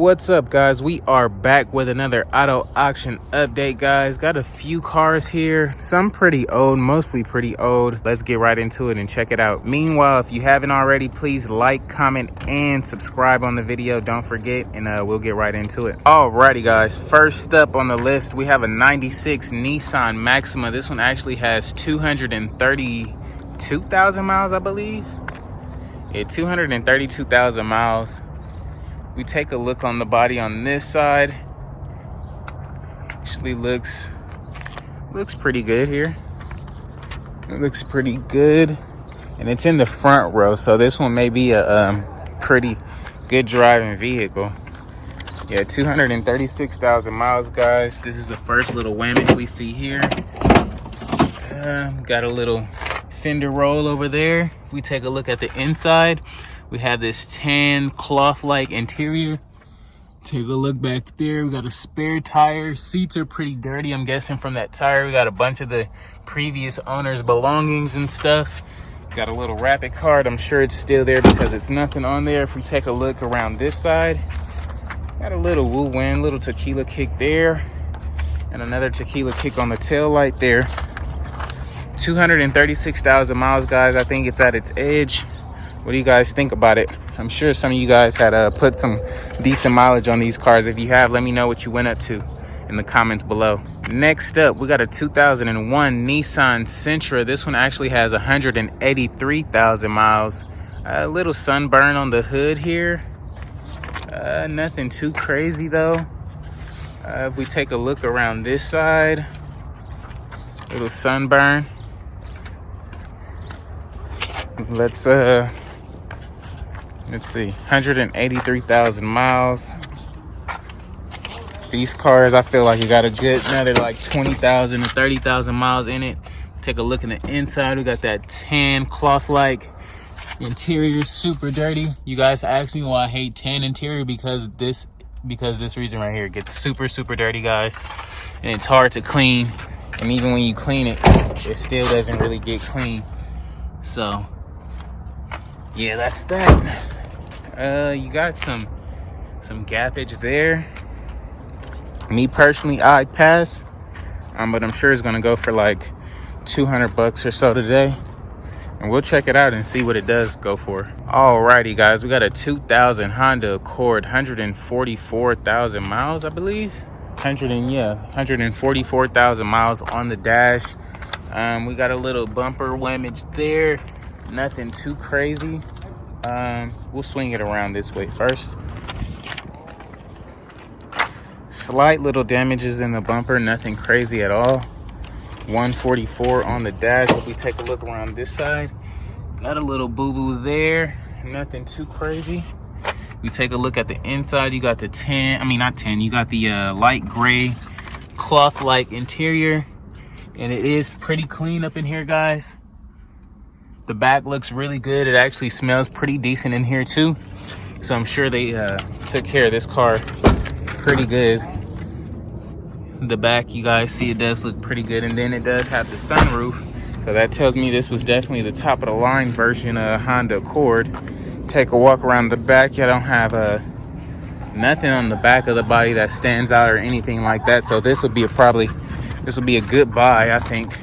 What's up, guys? We are back with another auto auction update, guys. Got a few cars here, some pretty old, mostly pretty old. Let's get right into it and check it out. Meanwhile, if you haven't already, please like, comment, and subscribe on the video. Don't forget, and we'll get right into it. Alrighty, guys, first up on the list, we have a 96 Nissan Maxima. This one actually has 232,000 miles, I believe. Yeah, 232,000 miles. We take a look on the body on this side. Actually looks pretty good here. It looks pretty good, and it's in the front row, so this one may be a pretty good driving vehicle. Yeah, 236,000 miles, guys. This is the first little whammy we see here. Got a little fender roll over there. If we take a look at the inside, we have this tan cloth-like interior. Take a look back there. We got a spare tire. Seats are pretty dirty, I'm guessing, from that tire. We got a bunch of the previous owner's belongings and stuff. Got a little rapid card. I'm sure it's still there because it's nothing on there. If we take a look around this side, got a little woo-win, little tequila kick there, and another tequila kick on the tail light there. 236,000 miles, guys. I think it's at its edge. What do you guys think about it? I'm sure some of you guys had put some decent mileage on these cars. If you have, let me know what you went up to in the comments below. Next up, we got a 2001 Nissan Sentra. This one actually has 183,000 miles. A little sunburn on the hood here. Nothing too crazy though. If we take a look around this side, little sunburn. Let's see, 183,000 miles. These cars, I feel like you got a good another like 20,000 to 30,000 miles in it. Take a look in the inside. We got that tan cloth-like interior, super dirty. You guys ask me why I hate tan interior because this reason right here. It gets super dirty, guys, and it's hard to clean. And even when you clean it, it still doesn't really get clean. So yeah, that's that. You got some gappage there. Me personally, I'd pass, but I'm sure it's gonna go for like 200 bucks or so today, and we'll check it out and see what it does go for. Alrighty, guys, we got a 2000 Honda Accord, 144,000 miles, I believe. 144,000 miles on the dash. We got a little bumper whammage there. Nothing too crazy. We'll swing it around this way first. Slight little damages in the bumper, nothing crazy at all. 144 on the dash. If we take a look around this side, got a little boo-boo there, nothing too crazy. We take a look at the inside, you got the you got the light gray cloth-like interior, and it is pretty clean up in here, guys. The back looks really good. It actually smells pretty decent in here too. So I'm sure they took care of this car pretty good. The back, you guys see, it does look pretty good. And then it does have the sunroof. So that tells me this was definitely the top of the line version of Honda Accord. Take a walk around the back. You don't have nothing on the back of the body that stands out or anything like that. So this will be a good buy, I think.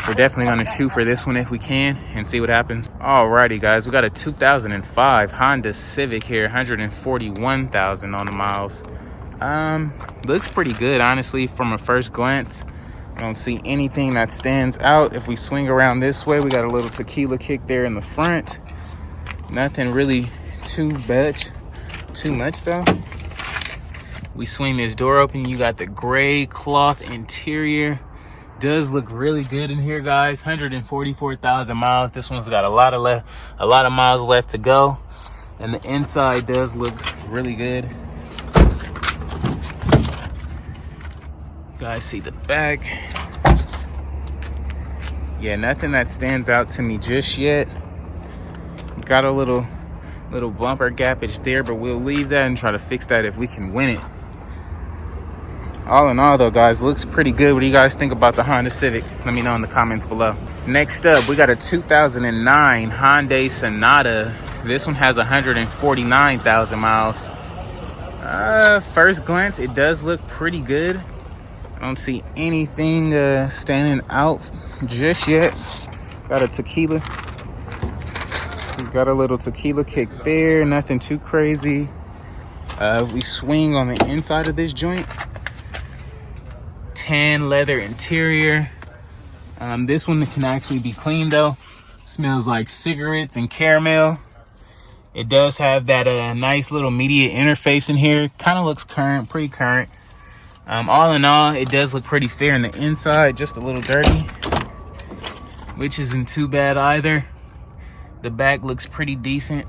We're definitely going to shoot for this one if we can and see what happens. Alrighty, guys, we got a 2005 Honda Civic here, 141,000 on the miles. Looks pretty good, honestly, from a first glance. I don't see anything that stands out. If we swing around this way, we got a little tequila kick there in the front. Nothing really too much though. We swing this door open, you got the gray cloth interior. Does look really good in here, guys. 144,000 miles. This one's got a lot of miles left to go, and the inside does look really good. You guys see the back. Yeah, nothing that stands out to me just yet. Got a little bumper gappage there, but we'll leave that and try to fix that if we can win it. All in all though, guys, looks pretty good. What do you guys think about the Honda Civic? Let me know in the comments below. Next up, we got a 2009 Hyundai Sonata. This one has 149,000 miles. First glance, it does look pretty good. I don't see anything standing out just yet. Got a tequila. Got a little tequila kick there. Nothing too crazy. We swing on the inside of this joint. Tan leather interior. This one can actually be cleaned though. Smells like cigarettes and caramel. It does have that nice little media interface in here. Kind of looks current, pretty current. All in all, it does look pretty fair in the inside, just a little dirty, which isn't too bad either. The back looks pretty decent.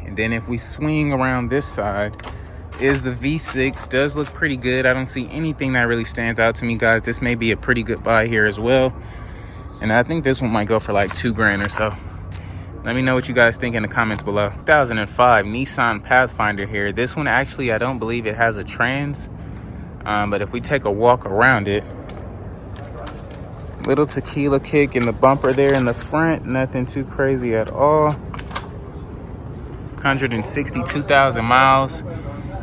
And then if we swing around this side, is the V6. Does look pretty good. I don't see anything that really stands out to me, guys. This may be a pretty good buy here as well. And I think this one might go for like $2,000 or so. Let me know what you guys think in the comments below. 2005 Nissan Pathfinder here. This one actually, I don't believe it has a trans. But if we take a walk around it, little tequila kick in the bumper there in the front. Nothing too crazy at all. 162,000 miles.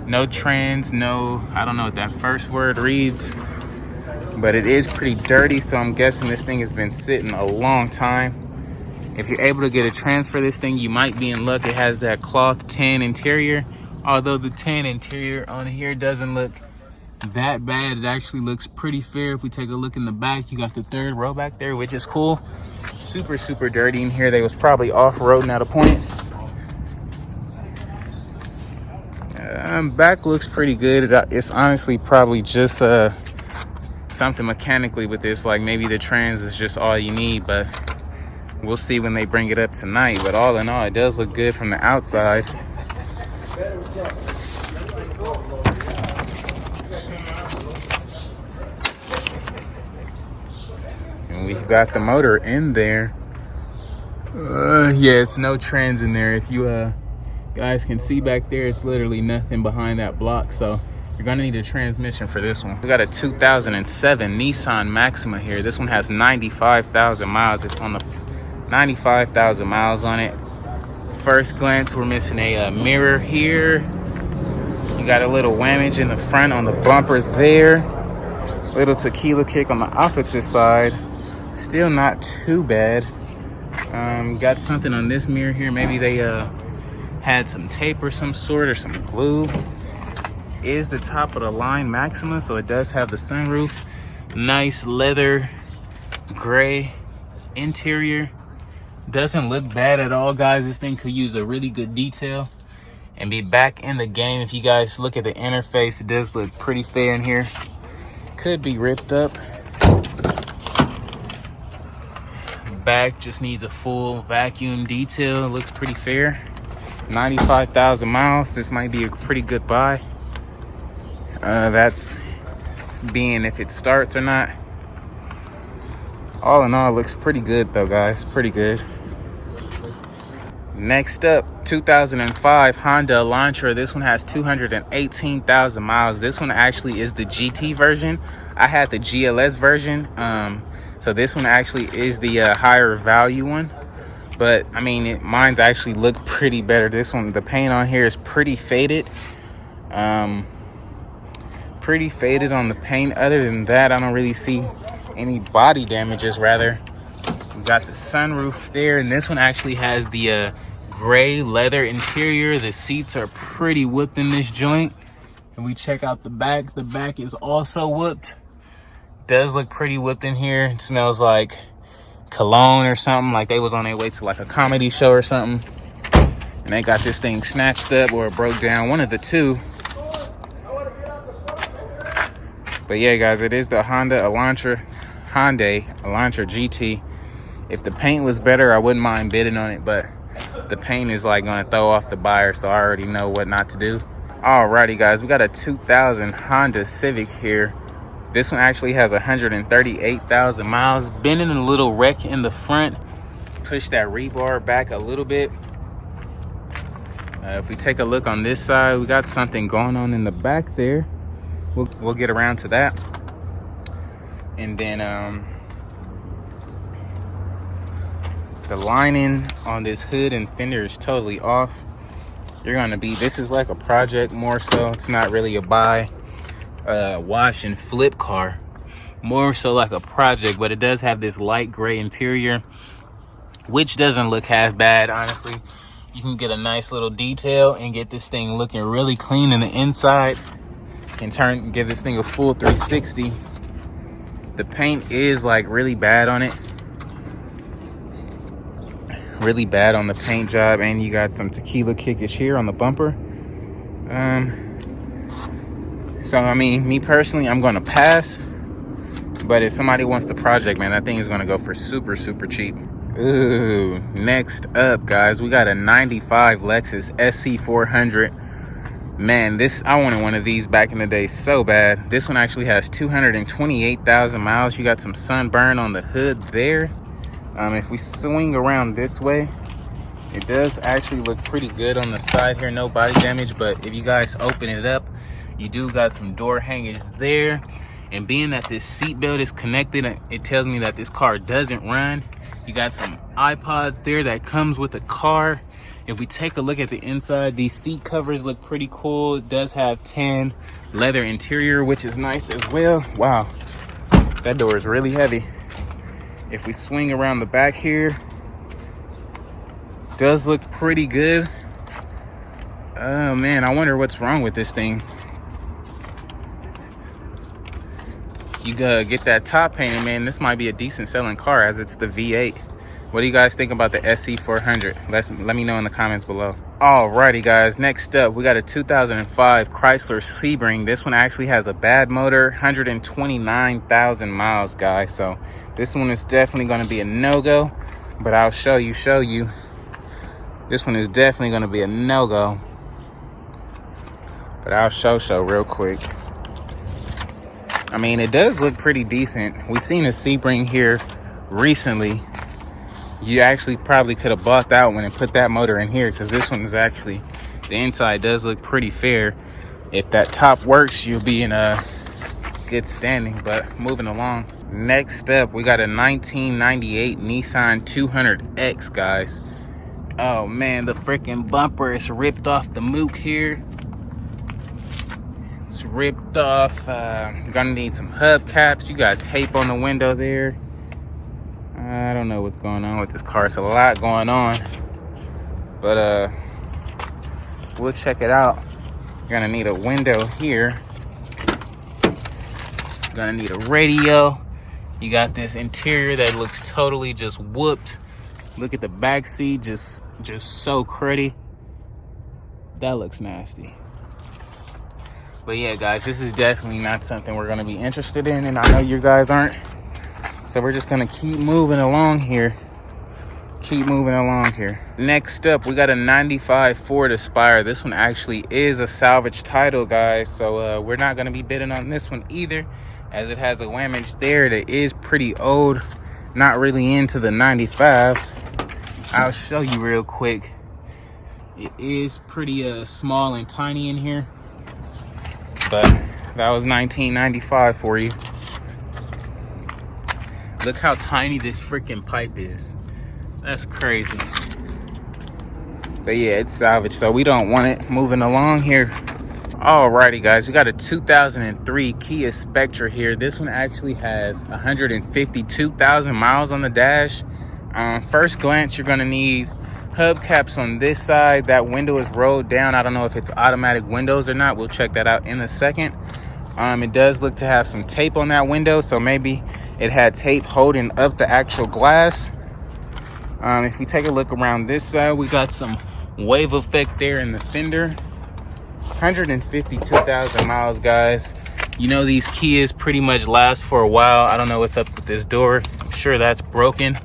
No trans, no, I don't know what that first word reads. But it is pretty dirty, so I'm guessing this thing has been sitting a long time. If you're able to get a trans for this thing, you might be in luck. It has that cloth tan interior. Although the tan interior on here doesn't look that bad. It actually looks pretty fair. If we take a look in the back, you got the third row back there, which is cool. Super, super dirty in here. They was probably off-roading at a point. Back looks pretty good. It's honestly probably just something mechanically with this. Like maybe the trans is just all you need, but we'll see when they bring it up tonight. But all in all, it does look good from the outside. And we've got the motor in there. Yeah, it's no trans in there. If you guys can see back there, it's literally nothing behind that block. So you're gonna need a transmission for this one. We got a 2007 Nissan Maxima here. This one has 95,000 miles. It's on the 95,000 miles on it. First glance, we're missing a mirror here. You got a little whammage in the front on the bumper there. Little tequila kick on the opposite side. Still not too bad. Got something on this mirror here. Maybe they had some tape or some sort, or some glue. Is the top of the line Maxima, so it does have the sunroof. Nice leather gray interior. Doesn't look bad at all, guys. This thing could use a really good detail and be back in the game. If you guys look at the interface, it does look pretty fair in here. Could be ripped up. Back just needs a full vacuum detail. It looks pretty fair. 95,000 miles. This might be a pretty good buy. That's being if it starts or not. All in all, it looks pretty good though, guys. Pretty good. Next up, 2005 Honda Elantra. This one has 218,000 miles. This one actually is the GT version. I had the GLS version. So this one actually is the higher value one. But I mean, mine's actually look pretty better. This one, the paint on here is pretty faded. Pretty faded on the paint. Other than that, I don't really see any body damages. Rather, we got the sunroof there, and this one actually has the gray leather interior. The seats are pretty whooped in this joint. And we check out the back. The back is also whooped. Does look pretty whooped in here. It smells like cologne or something, like they was on their way to like a comedy show or something, and they got this thing snatched up or it broke down, one of the two. But yeah, guys, it is the Hyundai Elantra GT. If the paint was better, I wouldn't mind bidding on it, but the paint is like going to throw off the buyer, so I already know what not to do. Alrighty, guys, we got a 2000 Honda Civic here. This one actually has 138,000 miles. Been in a little wreck in the front. Push that rebar back a little bit. If we take a look on this side, we got something going on in the back there. We'll get around to that. And then the lining on this hood and fender is totally off. you're gonna be, this is like a project more so. It's not really a buy, wash and flip car, more so like a project. But it does have this light gray interior, which doesn't look half bad, honestly. You can get a nice little detail and get this thing looking really clean in the inside and give this thing a full 360. The paint is like really bad on it, really bad on the paint job, and you got some tequila kickish here on the bumper. So I mean, me personally, I'm gonna pass. But if somebody wants the project, man, that thing is gonna go for super cheap. Ooh, next up, guys, we got a 95 Lexus SC400. Man, this, I wanted one of these back in the day so bad. This one actually has 228,000 miles. You got some sunburn on the hood there. If we swing around this way, it does actually look pretty good on the side here. No body damage, but if you guys open it up, you do got some door hangers there. And being that this seat belt is connected, it tells me that this car doesn't run. You got some iPods there that comes with the car. If we take a look at the inside, these seat covers look pretty cool. It does have tan leather interior, which is nice as well. Wow, that door is really heavy. If we swing around the back here, does look pretty good. Oh man, I wonder what's wrong with this thing. You gotta get that top painted, man. This might be a decent selling car as it's the V8. What do you guys think about the SC400? Let me know in the comments below. Alrighty, guys. Next up, we got a 2005 Chrysler Sebring. This one actually has a bad motor, 129,000 miles, guys. So this one is definitely going to be a no-go. But I'll show you. This one is definitely going to be a no-go. But I'll show real quick. I mean, it does look pretty decent. We seen a Sebring here recently. You actually probably could have bought that one and put that motor in here, because this one is actually, the inside does look pretty fair. If that top works, you'll be in a good standing. But moving along, next up, we got a 1998 Nissan 200X, guys. Oh man, the freaking bumper is ripped off the mook here. It's ripped off. Gonna need some hubcaps. You got tape on the window there. I don't know what's going on with this car. It's a lot going on, but we'll check it out. You're gonna need a window here. You're gonna need a radio. You got this interior that looks totally just whooped. Look at the back seat, just so cruddy. That looks nasty. But yeah, guys, this is definitely not something we're gonna be interested in, and I know you guys aren't. So we're just gonna keep moving along here. Next up, we got a 95 Ford Aspire. This one actually is a salvage title, guys. So we're not gonna be bidding on this one either, as it has a damage there that is pretty old. Not really into the 95s. I'll show you real quick. It is pretty small and tiny in here, but that was 1995 for you. Look how tiny this freaking pipe is. That's crazy. But yeah, it's salvage, so we don't want it. Moving along here. Alrighty, guys, we got a 2003 Kia Spectra here. This one actually has 152,000 miles on the dash. First glance, you're gonna need hubcaps on this side. That window is rolled down. I don't know if it's automatic windows or not. We'll check that out in a second. It does look to have some tape on that window, so maybe it had tape holding up the actual glass. If we take a look around this side, we got some wave effect there in the fender. 152,000 miles, guys. You know these Kias pretty much last for a while. I don't know what's up with this door. I'm sure that's broken.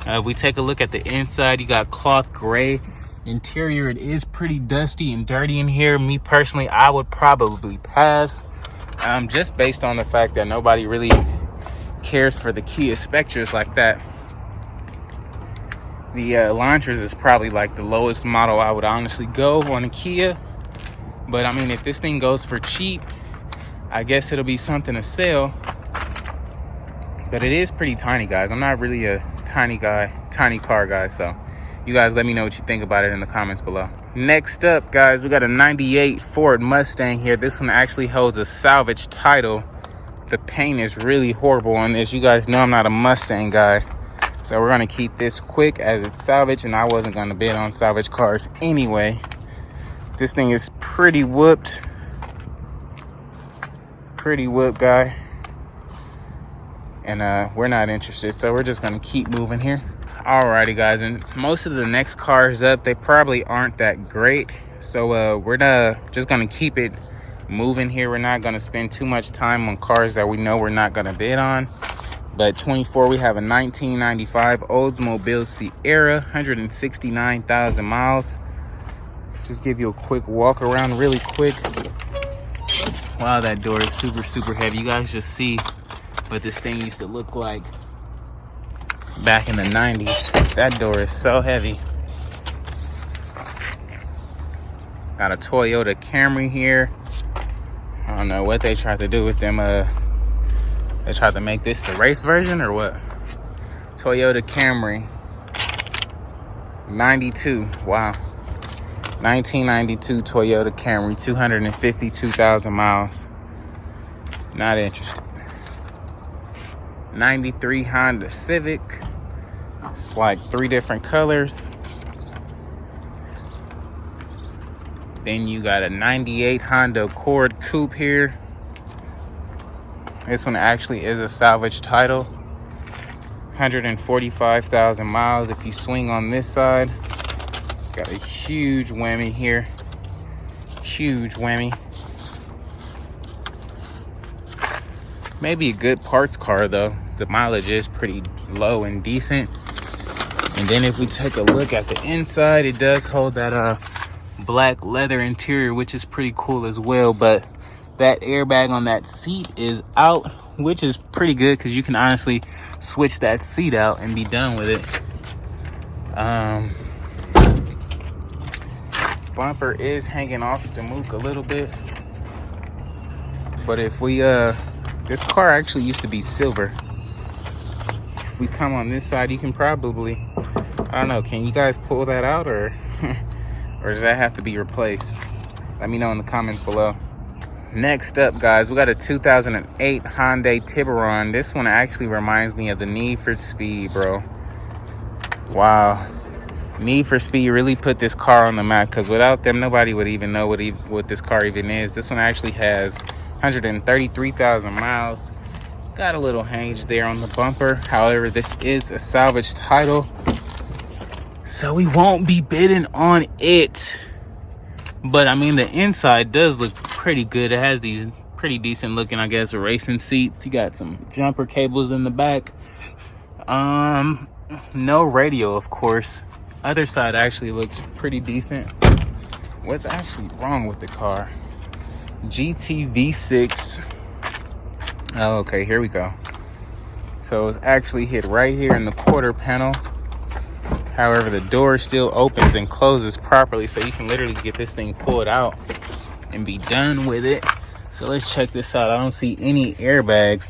If we take a look at the inside, you got cloth gray interior. It is pretty dusty and dirty in here. Me personally, I would probably pass, just based on the fact that nobody really cares for the Kia Spectras like that. The Elantras is probably like the lowest model I would honestly go on a Kia. But I mean, if this thing goes for cheap, I guess it'll be something to sell. But it is pretty tiny, guys. I'm not really a tiny car guy. So you guys let me know what you think about it in the comments below. Next up, guys, we got a 98 Ford Mustang here. This one actually holds a salvage title. The paint is really horrible on this. You guys know I'm not a Mustang guy, so we're gonna keep this quick as it's salvage, and I wasn't gonna bid on salvage cars anyway. This thing is pretty whooped. Pretty whooped, guy. And we're not interested, so we're just gonna keep moving here. Alrighty, guys, and most of the next cars up, they probably aren't that great, so we're just gonna keep it moving here. We're not gonna spend too much time on cars that we know we're not gonna bid on. But 24, we have a 1995 Oldsmobile Sierra, 169,000 miles. Just give you a quick walk around really quick. Wow, that door is super heavy. You guys just see what this thing used to look like back in the 90s. That door is so heavy. Got a Toyota Camry here. I don't know what they tried to do with them. They tried to make this the race version or what? Toyota Camry 92. Wow. 1992 Toyota Camry, 252,000 miles. Not interested. 93 Honda Civic. It's like 3 different colors. Then you got a 98 Honda Accord Coupe here. This one actually is a salvage title. 145,000 miles. If you swing on this side, got a huge whammy here. Huge whammy. Maybe a good parts car though. The mileage is pretty low and decent. And then if we take a look at the inside, it does hold that black leather interior, which is pretty cool as well. But that airbag on that seat is out, which is pretty good because you can honestly switch that seat out and be done with it. Bumper is hanging off the mook a little bit, but if we this car actually used to be silver. If we come on this side, you can probably, I don't know, can you guys pull that out, or or does that have to be replaced? Let me know in the comments below. Next up, guys, we got a 2008 Hyundai Tiburon. This one actually reminds me of the Need for Speed, bro. Wow. Need for Speed really put this car on the map, because without them, nobody would even know what this car even is. This one actually has 133,000 miles. Got a little hangage there on the bumper. However, this is a salvage title, so we won't be bidding on it. But I mean, the inside does look pretty good. It has these pretty decent looking, I guess, racing seats. You got some jumper cables in the back. No radio, of course. Other side actually looks pretty decent. What's actually wrong with the car? GT V6. Oh, okay, here we go. So it's actually hit right here in the quarter panel. However, the door still opens and closes properly, so you can literally get this thing pulled out and be done with it. So let's check this out. I don't see any airbags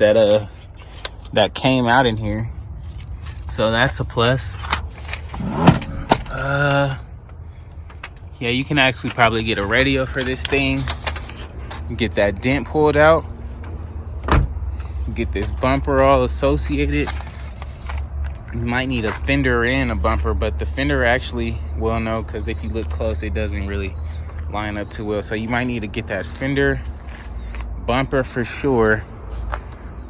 that came out in here, so that's a plus. Yeah, you can actually probably get a radio for this thing. Get that dent pulled out. Get this bumper all associated. You might need a fender and a bumper, but the fender actually will know, because if you look close, it doesn't really line up too well. So you might need to get that fender, bumper for sure,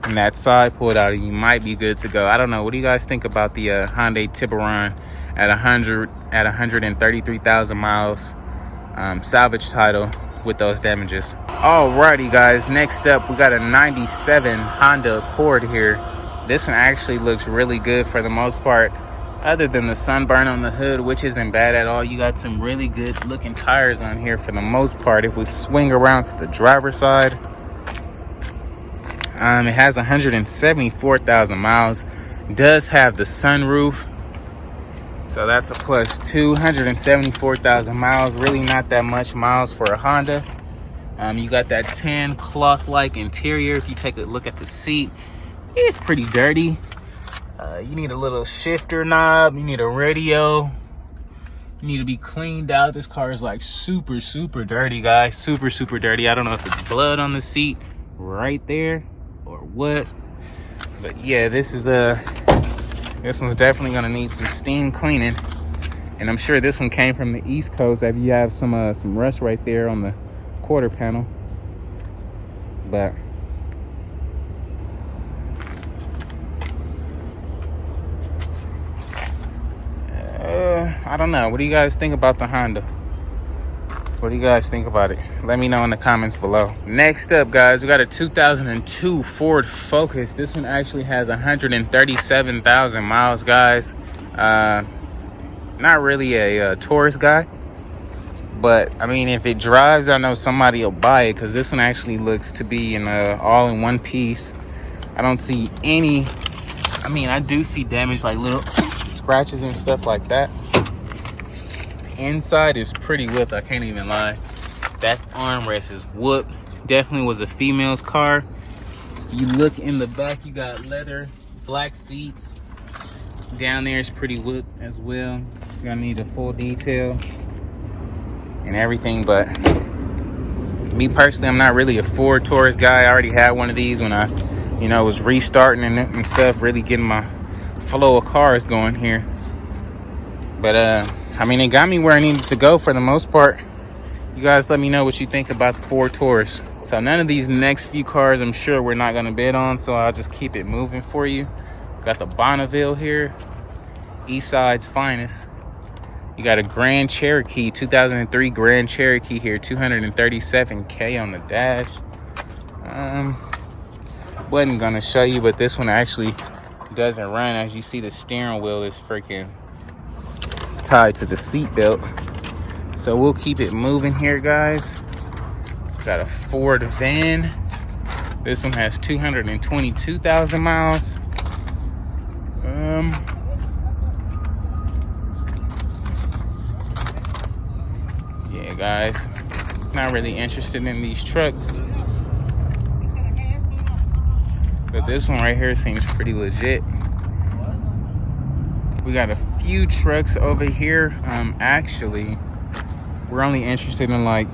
and that side pulled out, and you might be good to go. I don't know. What do you guys think about the Hyundai Tiburon at 133,000 miles, salvage title with those damages? Alrighty, guys. Next up, we got a 97 Honda Accord here. This one actually looks really good for the most part, other than the sunburn on the hood, which isn't bad at all. You got some really good looking tires on here for the most part. If we swing around to the driver's side, it has 174,000 miles. Does have the sunroof, so that's a plus. 274,000 miles, really not that much miles for a Honda. You got that tan cloth-like interior. If you take a look at the seat, it's pretty dirty. You need a little shifter knob. You need a radio. need to be cleaned out. This car is like super dirty, guys. Super dirty. I don't know if it's blood on the seat right there or what, but yeah, this one's definitely gonna need some steam cleaning. And I'm sure this one came from the East Coast. If you have some rust right there on the quarter panel, but I don't know. What do you guys think about the Honda? What do you guys think about it? Let me know in the comments below. Next up, guys, we got a 2002 Ford Focus. This one actually has 137,000 miles, guys. Not really a tourist guy, but I mean, if it drives, I know somebody will buy it, because this one actually looks to be in all in one piece. I don't see any, I mean, I do see damage, like little scratches and stuff like that. Inside is pretty whooped, I can't even lie. That armrest is whooped. Definitely was a female's car. You look in the back, you got leather, black seats. Down there is pretty whooped as well. You're gonna need a full detail and everything, but me personally, I'm not really a Ford tourist guy. I already had one of these when I, was restarting and stuff, really getting my flow of cars going here. But I mean, it got me where I needed to go for the most part. You guys let me know what you think about the Ford Taurus. So none of these next few cars, I'm sure we're not gonna bid on, so I'll just keep it moving for you. Got the Bonneville here, East Side's finest. You got a Grand Cherokee, 2003 Grand Cherokee here, 237K on the dash. Wasn't gonna show you, but this one actually doesn't run. As you see, the steering wheel is freaking tied to the seat belt. So we'll keep it moving here, guys. Got a Ford van. This one has 222,000 miles. Yeah, guys, not really interested in these trucks, but this one right here seems pretty legit. We got a few trucks over here. Actually, we're only interested in like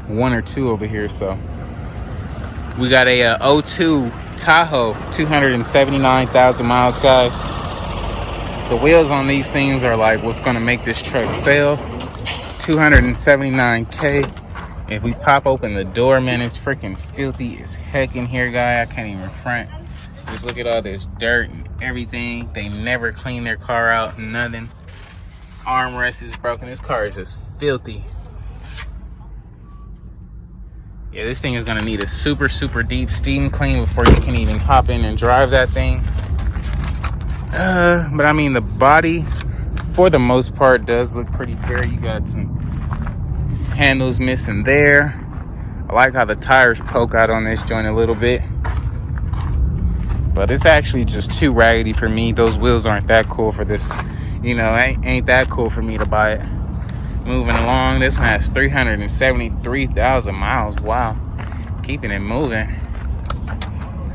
one or two over here. So we got a 02 Tahoe, 279,000 miles, guys. The wheels on these things are like what's gonna make this truck sell. 279K. If we pop open the door, man, it's freaking filthy as heck in here, guy. I can't even front. Just look at all this dirt and everything. They never clean their car out, nothing. Armrest is broken. This car is just filthy. Yeah, this thing is gonna need a super deep steam clean before you can even hop in and drive that thing. But I mean, the body, for the most part, does look pretty fair. You got some handles missing there. I like how the tires poke out on this joint a little bit, but it's actually just too raggedy for me. Those wheels aren't that cool for this, ain't that cool for me to buy it. Moving along, this one has 373,000 miles. Wow, keeping it moving.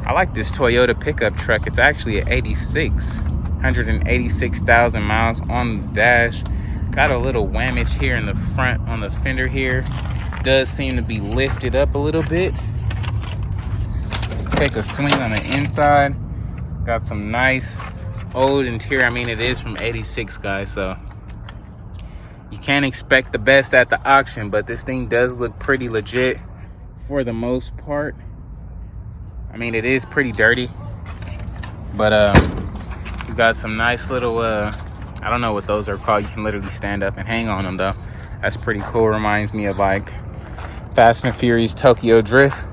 I like this Toyota pickup truck. It's actually an 86, 186,000 miles on the dash. Got a little whammage here in the front on the fender here. Does seem to be lifted up a little bit. Take a swing on the inside. Got some nice old interior. I mean, it is from 86, guys, so you can't expect the best at the auction, but this thing does look pretty legit for the most part. I mean, it is pretty dirty, but you got some nice little I don't know what those are called. You can literally stand up and hang on them, though. That's pretty cool. Reminds me of like Fast and Furious Tokyo Drift,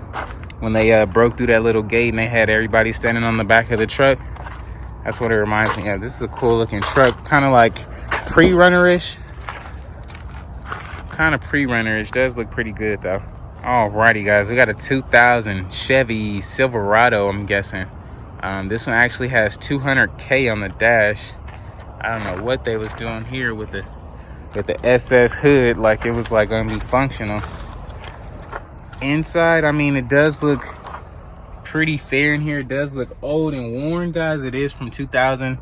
when they broke through that little gate and they had everybody standing on the back of the truck. That's what it reminds me of. This is a cool looking truck, kind of like pre-runner-ish. Kind of pre-runner-ish. Does look pretty good though. Alrighty, guys, we got a 2000 Chevy Silverado, I'm guessing. This one actually has 200K on the dash. I don't know what they was doing here with the SS hood, like it was like gonna be functional. Inside, I mean, it does look pretty fair in here. It does look old and worn, guys. It is from 2000.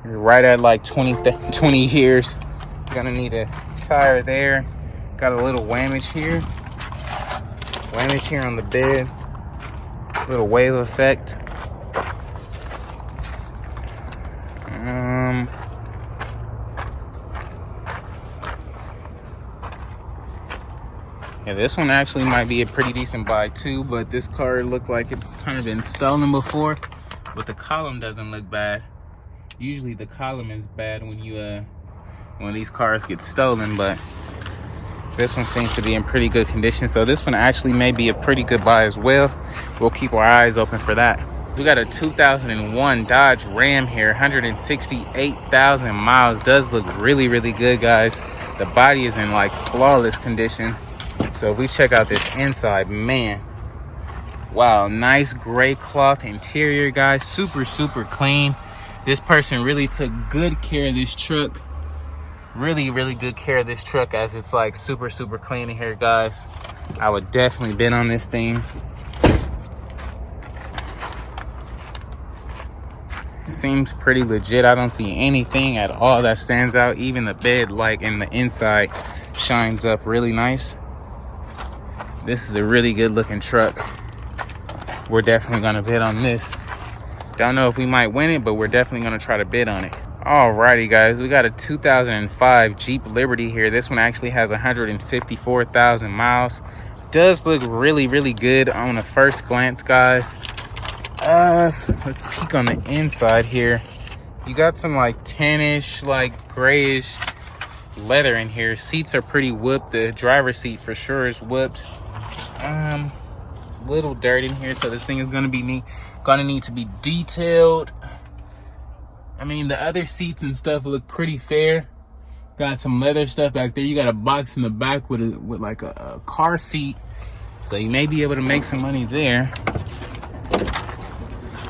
You're right at like 20 years. Gonna need a tire there. Got a little whamage here. Whamage here on the bed. Little wave effect. Yeah, this one actually might be a pretty decent buy too, but this car looked like it kind of been stolen before. But the column doesn't look bad. Usually the column is bad when these cars get stolen, but this one seems to be in pretty good condition. So this one actually may be a pretty good buy as well. We'll keep our eyes open for that. We got a 2001 Dodge Ram here, 168,000 miles. Does look really, really good, guys. The body is in like flawless condition. So if we check out this inside, man, wow, nice gray cloth interior, guys. Super, super clean. This person really took good care of this truck. Really, really good care of this truck, as it's like super, super clean in here, guys. I would definitely bid on this thing. Seems pretty legit. I don't see anything at all that stands out. Even the bed light in the inside shines up really nice. This is a really good looking truck. We're definitely gonna bid on this. Don't know if we might win it, but we're definitely gonna try to bid on it. Alrighty, guys, we got a 2005 Jeep Liberty here. This one actually has 154,000 miles. Does look really, really good on a first glance, guys. Let's peek on the inside here. You got some like tannish, like grayish leather in here. Seats are pretty whooped. The driver's seat for sure is whooped. Little dirt in here, so this thing is gonna need to be detailed. I mean, the other seats and stuff look pretty fair. Got some leather stuff back there. You got a box in the back with like a car seat, so you may be able to make some money there.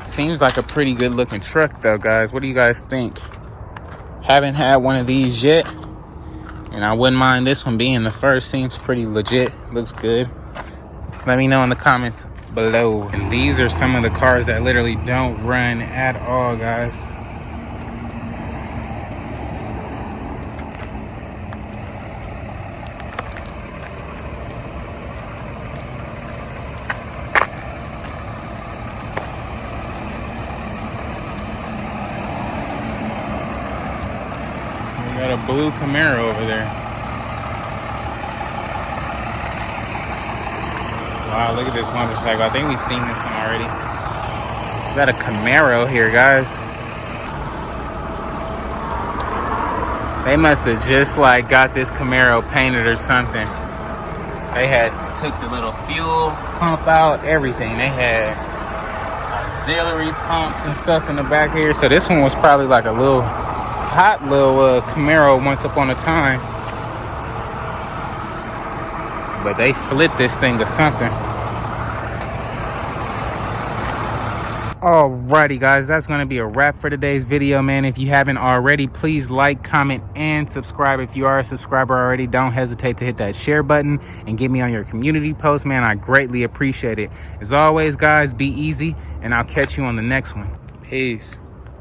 Seems like a pretty good looking truck though, guys. What do you guys think? Haven't had one of these yet, and I wouldn't mind this one being the first. Seems pretty legit. Looks good. Let me know in the comments below. And these are some of the cars that literally don't run at all, guys. We got a blue Camaro over there. Wow, look at this motorcycle. I think we've seen this one already. We got a Camaro here, guys. They must have just like got this Camaro painted or something. They had took the little fuel pump out, everything. They had auxiliary pumps and stuff in the back here. So this one was probably like a little hot little Camaro once upon a time. But they flipped this thing to something. Alrighty, guys, that's gonna be a wrap for today's video, man. If you haven't already, please like, comment, and subscribe. If you are a subscriber already, don't hesitate to hit that share button and get me on your community post, man. I greatly appreciate it. As always, guys, be easy, and I'll catch you on the next one. Peace.